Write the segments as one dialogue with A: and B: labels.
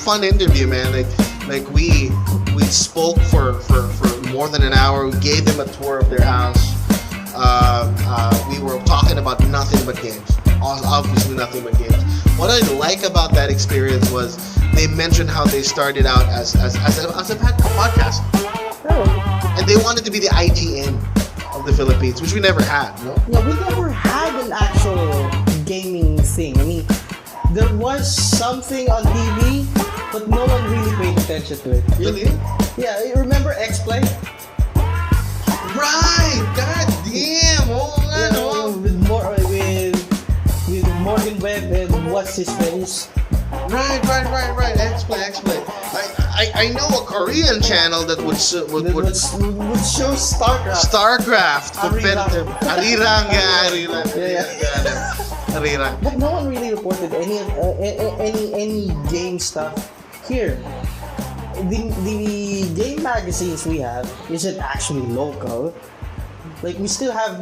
A: fun interview, man. Like we spoke for more than an hour. We gave them a tour of their house. We were talking about nothing but games. Obviously, nothing but games. What I like about that experience was they mentioned how they started out as a podcast, and they wanted to be the IGN of the Philippines, which we never had. No?
B: Yeah, we never had an actual gaming thing. I mean, there was something on TV, but no one really paid attention to it.
A: Really?
B: Yeah, you remember X-Play?
A: Right. God damn.
B: With Morgan Webb and what's his face?
A: Right. X-Play. I know a Korean channel that would show
B: StarCraft.
A: StarCraft. Arirang.
B: But no one really reported any game stuff here. The game magazines we have isn't actually local. Like we still have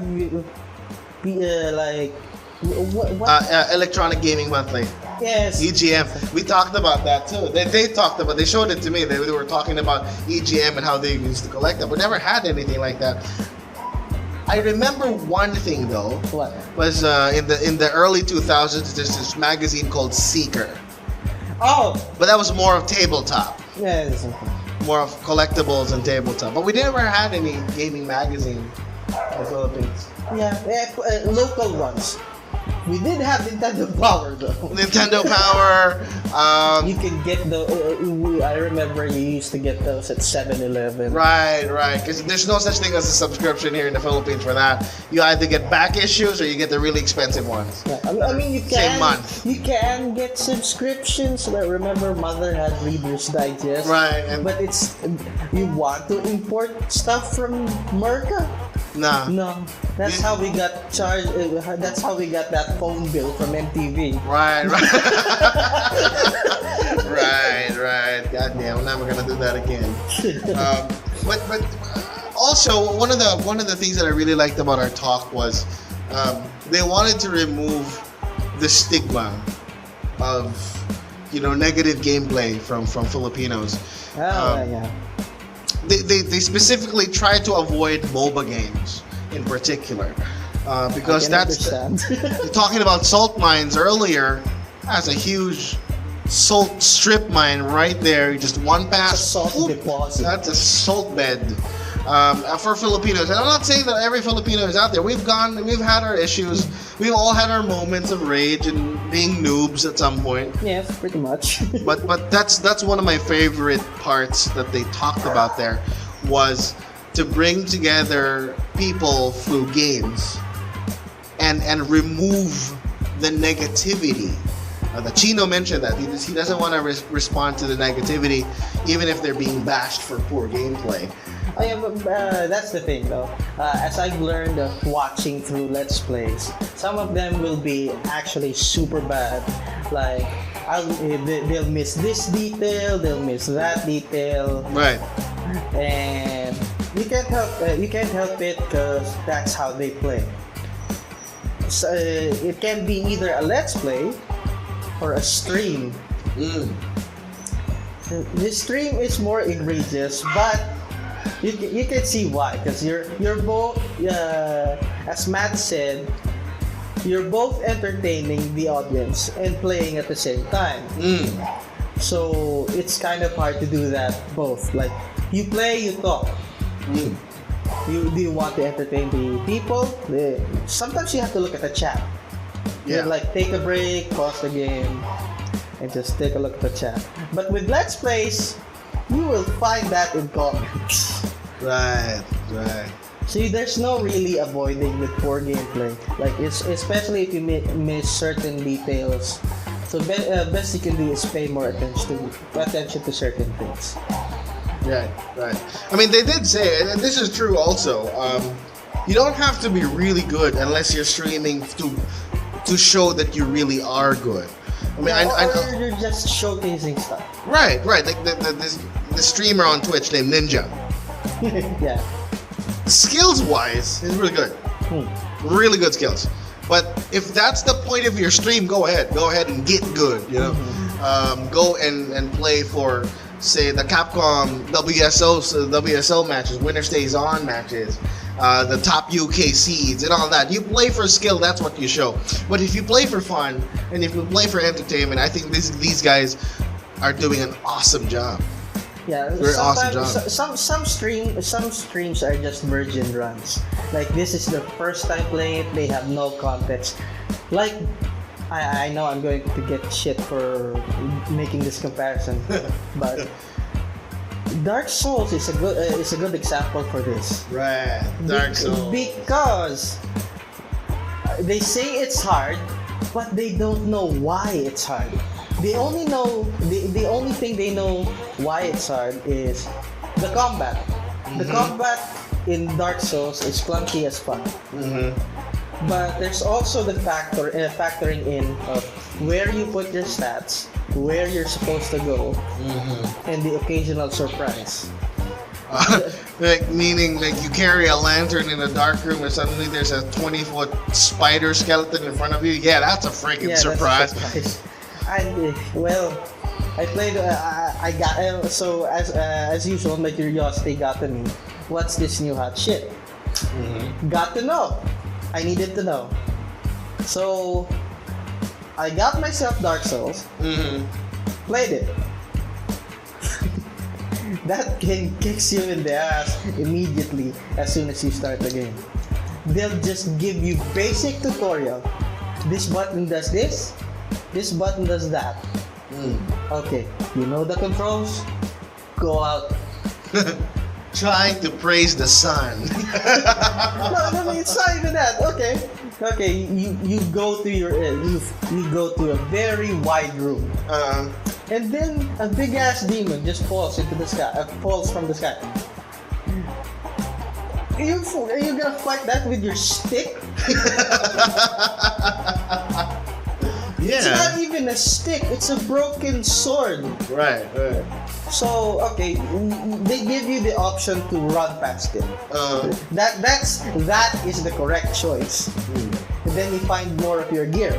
A: Electronic Gaming Monthly.
B: Yes.
A: EGM. We talked about that too. They showed it to me. They were talking about EGM and how they used to collect them. We never had anything like that. I remember one thing though.
B: What?
A: Was in the early 2000s, there's this magazine called Seeker.
B: Oh.
A: But that was more of tabletop.
B: Yes.
A: More of collectibles and tabletop. But we never had any gaming magazine in the Philippines.
B: Yeah, local ones. We did have Nintendo Power though.
A: Nintendo Power.
B: You can get I remember you used to get those at 7-Eleven.
A: Right. Because there's no such thing as a subscription here in the Philippines for that. You either get back issues or you get the really expensive ones.
B: Yeah, I mean, you can.
A: Same month.
B: You can get subscriptions. But remember, Mother had Reader's Digest.
A: Right.
B: But you want to import stuff from Merca?
A: Nah.
B: No. That's how we got charged. That's how we got that phone bill from MTV.
A: Right. Right. God damn, we're never gonna do that again. But also one of the things that I really liked about our talk was they wanted to remove the stigma of negative gameplay from Filipinos.
B: Yeah.
A: They specifically try to avoid MOBA games in particular because that's talking about salt mines earlier. That's a huge salt strip mine right there. Just one pass.
B: It's a salt deposit.
A: That's a salt bed for Filipinos. And I'm not saying that every Filipino is out there. We've had our issues. We've all had our moments of rage and being noobs at some point.
B: Yes, pretty much.
A: but that's one of my favorite parts that they talked about there was to bring together people through games and remove the negativity. The Chino mentioned that he doesn't want to respond to the negativity, even if they're being bashed for poor gameplay.
B: Oh yeah, but that's the thing though. As I've learned watching through Let's Plays, some of them will be actually super bad. Like they'll miss this detail, they'll miss that detail.
A: Right.
B: And you can't help it because that's how they play. So, it can be either a Let's Play or a stream. The stream is more egregious, but you can see why, because you're both as Matt said, you're both entertaining the audience and playing at the same time. So it's kind of hard to do that both. Like you play, you talk. Do you want to entertain the people? Sometimes you have to look at the chat.
A: Yeah.
B: Like take a break, pause the game, and just take a look at the chat. But with Let's Plays, you will find that in comments.
A: Right.
B: See, there's no really avoiding with poor gameplay. Like it's especially if you miss certain details. So best you can do is pay more attention to certain things.
A: Right. I mean, they did say, and this is true also. You don't have to be really good unless you're streaming to show that you really are good. I mean,
B: or you're just showcasing stuff.
A: Right. Like the streamer on Twitch named Ninja.
B: Yeah.
A: Skills wise, he's really good. Really good skills. But if that's the point of your stream, go ahead and get good. Go and play for, say, the Capcom WSO matches, winner stays on matches, the top UK seeds and all that. You play for skill, that's what you show. But if you play for fun and if you play for entertainment, I think these guys are doing an awesome job.
B: Yeah,
A: very awesome job.
B: Some streams are just virgin runs. Like, this is the first time playing it, they have no context. Like, I know I'm going to get shit for making this comparison, but Dark Souls is a good example for this.
A: Right, Dark Souls.
B: Because they say it's hard, but they don't know why it's hard. They only know the only thing they know why it's hard is the combat. The combat in Dark Souls is clunky as fuck. But there's also the factoring in of where you put your stats, where you're supposed to go, and the occasional surprise.
A: Meaning, like, you carry a lantern in a dark room and suddenly there's a 20-foot spider skeleton in front of you. Yeah, that's a freaking surprise.
B: That's a surprise. I played. I got so as usual. My curiosity got to me. What's this new hot shit? Got to know. I needed to know. So I got myself Dark Souls. Played it. That game kicks you in the ass immediately as soon as you start the game. They'll just give you basic tutorial. This button does this. This button does that. Okay, you know the controls? Go out.
A: Trying to praise the sun.
B: No, it's not even that. Okay. You go to your you go to a very wide room, and then a big ass demon just falls into the sky. Falls from the sky. Are you gonna fight that with your stick?
A: Yeah.
B: It's not even a stick. It's a broken sword.
A: Right.
B: So, okay, they give you the option to run past it. That is the correct choice. And then you find more of your gear.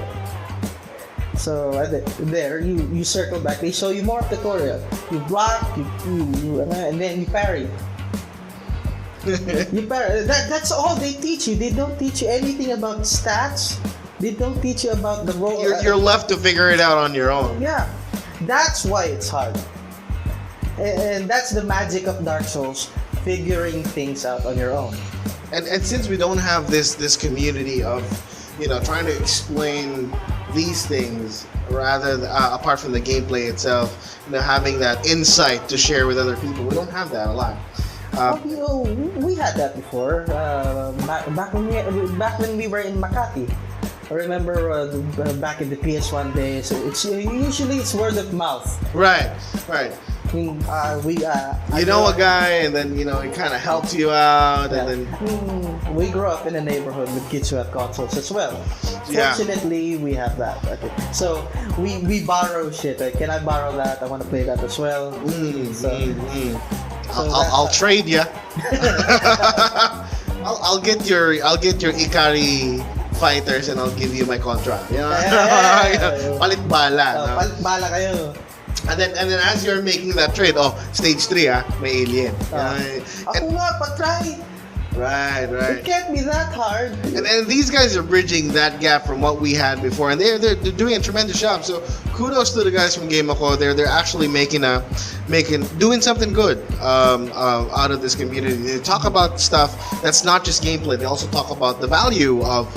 B: So there you circle back. They show you more of the tutorial. You block, you and then you parry. You parry. That's all they teach you. They don't teach you anything about stats. They don't teach you about the role.
A: You're left to figure it out on your own.
B: Yeah, that's why it's hard. And that's the magic of Dark Souls, figuring things out on your own.
A: And since we don't have this community of, trying to explain these things rather apart from the gameplay itself, having that insight to share with other people, we don't have that a lot.
B: We had that before. Back when we were in Makati. I remember back in the PS1 days. It's usually word of mouth.
A: Right.
B: I
A: know a guy, and then he kind of helps you out, and then
B: we grew up in a neighborhood with kids who have consoles as well. Fortunately, we have that. Okay, so we borrow shit. Can I borrow that? I want to play that as well.
A: I'll trade you. I'll get your Ikari fighters and I'll give you my contract. Palit bala.
B: Palit bala kayo.
A: And then as you're making that trade, stage 3 may alien.
B: Ako nga, patry.
A: Right.
B: It can't be that hard.
A: And these guys are bridging that gap from what we had before, and they're doing a tremendous job. So kudos to the guys from GameAko. They're actually doing something good out of this community. They talk about stuff that's not just gameplay. They also talk about the value of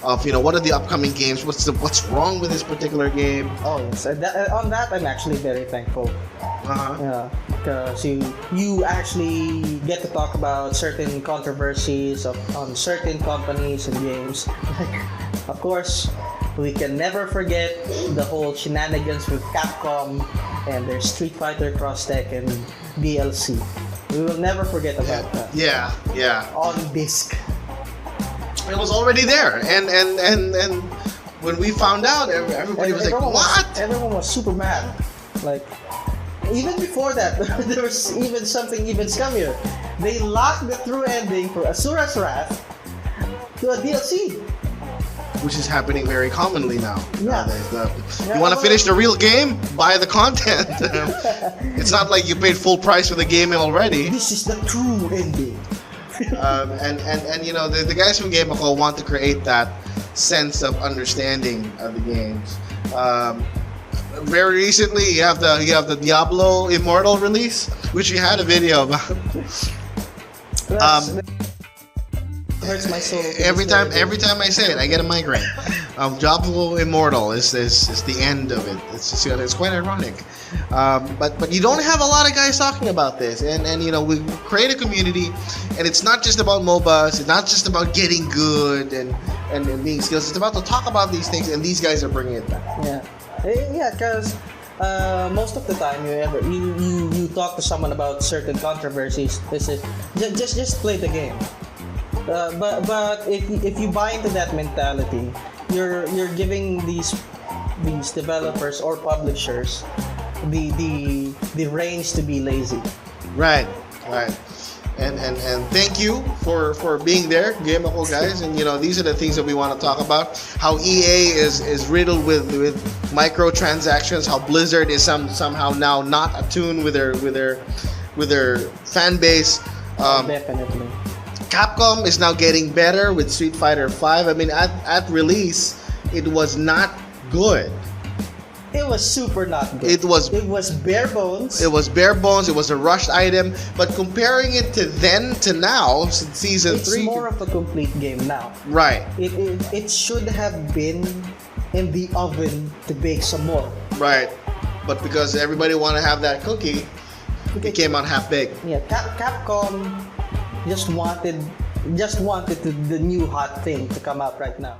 A: what are the upcoming games, what's wrong with this particular game.
B: Yes. On that I'm actually very thankful. Because you actually get to talk about certain controversies on certain companies and games. Of course, we can never forget the whole shenanigans with Capcom and their Street Fighter Cross Tekken DLC. We will never forget about that.
A: Yeah.
B: On disc.
A: It was already there, and when we found out, everybody was like, "What?"
B: Everyone was super mad. Like, even before that, there was even something even scummier. They locked the true ending for Asura's Wrath to a DLC.
A: which is happening very commonly now.
B: Yeah.
A: You want to finish the real game? Buy the content. It's not like you paid full price for the game already.
B: This is the true ending.
A: And you know, the guys from GameAko want to create that sense of understanding of the games. Very recently, you have the Diablo Immortal release, which we had a video about.
B: Hurts my soul.
A: Every time I say it, I get a migraine. Diablo Immortal is the end of it. It's quite ironic. But you don't have a lot of guys talking about this, and you know, we create a community, and it's not just about MOBAs. It's not just about getting good and being skills. It's about to talk about these things, and these guys are bringing it back.
B: Yeah, because most of the time you talk to someone about certain controversies, they say just play the game. But if you buy into that mentality, you're giving these developers or publishers the range to be lazy.
A: Right. And thank you for being there, GameAko guys. And you know, these are the things that we want to talk about. How EA is riddled with microtransactions. How Blizzard is somehow now not attuned with their fan base.
B: Definitely.
A: Capcom is now getting better with Street Fighter V. I mean, at release, it was not good.
B: It was super not good.
A: It was
B: bare bones.
A: It was bare bones. It was a rushed item. But comparing it to then to now, since season 3,
B: it's more of a complete game now.
A: Right.
B: It should have been in the oven to bake some more.
A: Right. But because everybody want to have that cookie, it came out half baked.
B: Yeah, Capcom just wanted the new hot thing to come out right now.